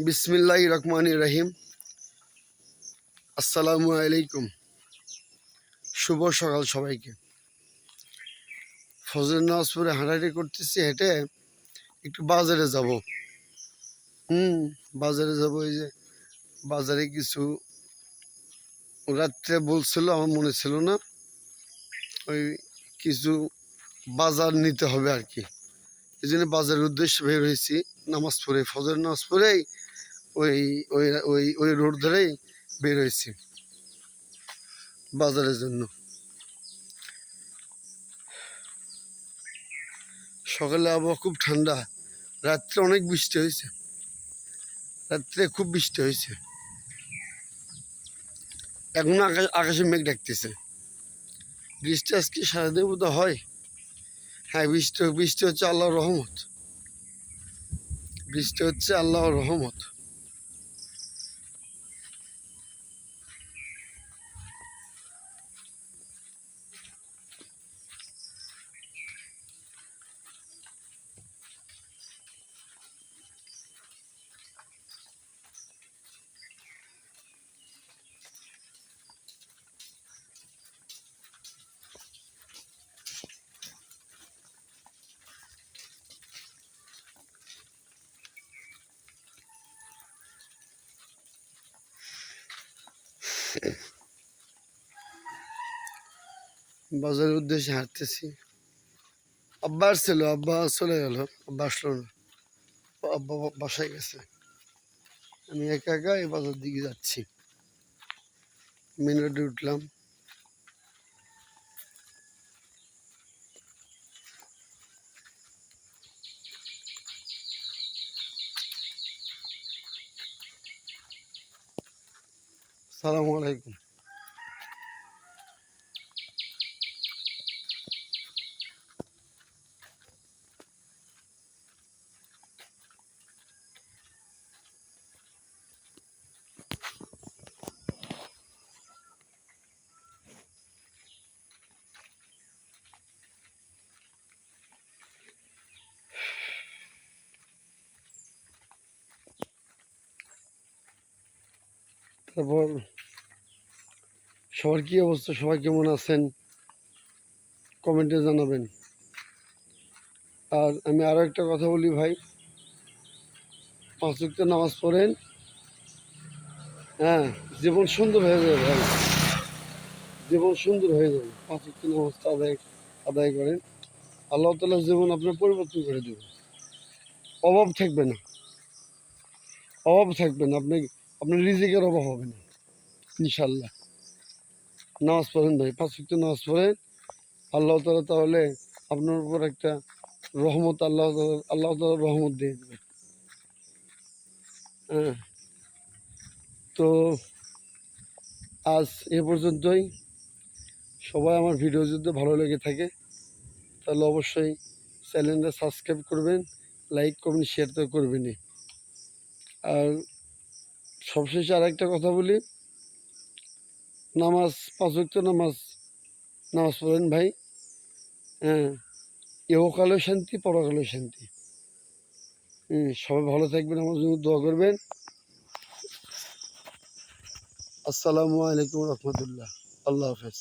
বিসমিল্লাহির রহমানির রহিম। আসসালামু আলাইকুম। শুভ সকাল সবাইকে। ফজর নামাজ পড়ে হাঁটাহাঁটি করতেছি, হেঁটে একটু বাজারে যাব। বাজারে যাব। এই যে বাজারে কিছু রাত্রে বলছিল, আমার মনে ছিল না, ওই কিছু বাজার নিতে হবে আর কি। এই জন্য বাজারের উদ্দেশ্যে বের হয়েছি। নামাজ পড়ে, ফজর নামাজ পড়েই ওই ওই ওই ওই রোড ধরেই বের হয়েছি বাজারের জন্য। সকালে আবহাওয়া খুব ঠান্ডা, রাত্রে অনেক বৃষ্টি হয়েছে, রাত্রে খুব বৃষ্টি হয়েছে। এখন আকাশে মেঘ ডাকতেছে, বৃষ্টি আজকে সারাদিন বোধ হয়। হ্যাঁ, বৃষ্টি হচ্ছে আল্লাহর রহমত, বৃষ্টি হচ্ছে আল্লাহর রহমত। বাজারের উদ্দেশ্যে হাঁটতেছি। আব্বা আসছিল, আব্বা চলে গেল, আব্বা আসলো না, আব্বা বাসায় গেছে। আমি একা একা এই বাজার দিকে যাচ্ছি। মেন রোডে উঠলাম। সালামু আলাইকুম। তারপর সবার কি অবস্থা, সবাই কেমন আছেন কমেন্টে জানাবেন। আর আমি আরও একটা কথা বলি ভাই, 5 ওয়াক্ত নামাজ পড়েন, হ্যাঁ, জীবন সুন্দর হয়ে যাবে ভাই, জীবন সুন্দর হয়ে যাবে। 5 ওয়াক্ত নামাজটা আদায় করেন, আল্লাহ তাআলা জীবন আপনার পরিবর্তন করে দেবে। অভাব থাকবে না, অভাব থাকবে না, আপনার রিজিকের অভাব হবে না ইনশাল্লাহ। নামাজ পড়েন ভাই, 5 ওয়াক্ত নামাজ পড়েন, আল্লাহ তাআলা তাহলে আপনার উপর একটা রহমত, আল্লাহ তাআলা রহমত দিয়ে দেবে। হ্যাঁ, তো আজ এ পর্যন্তই। সবাই আমার ভিডিও যদি ভালো লেগে থাকে তাহলে অবশ্যই চ্যানেলটা সাবস্ক্রাইব করবেন, লাইক করবেন, শেয়ার তো করবেনই। আর সবশেষে আর একটা কথা বলি, 5 ওয়াক্ত নামাজ পড়েন ভাই। হ্যাঁ, ইহকালেও শান্তি, পরকালেও শান্তি। সবাই ভালো থাকবেন, আমার জন্য দোয়া করবেন। আসসালামু আলাইকুম রহমতুল্লাহ। আল্লাহ হাফেজ।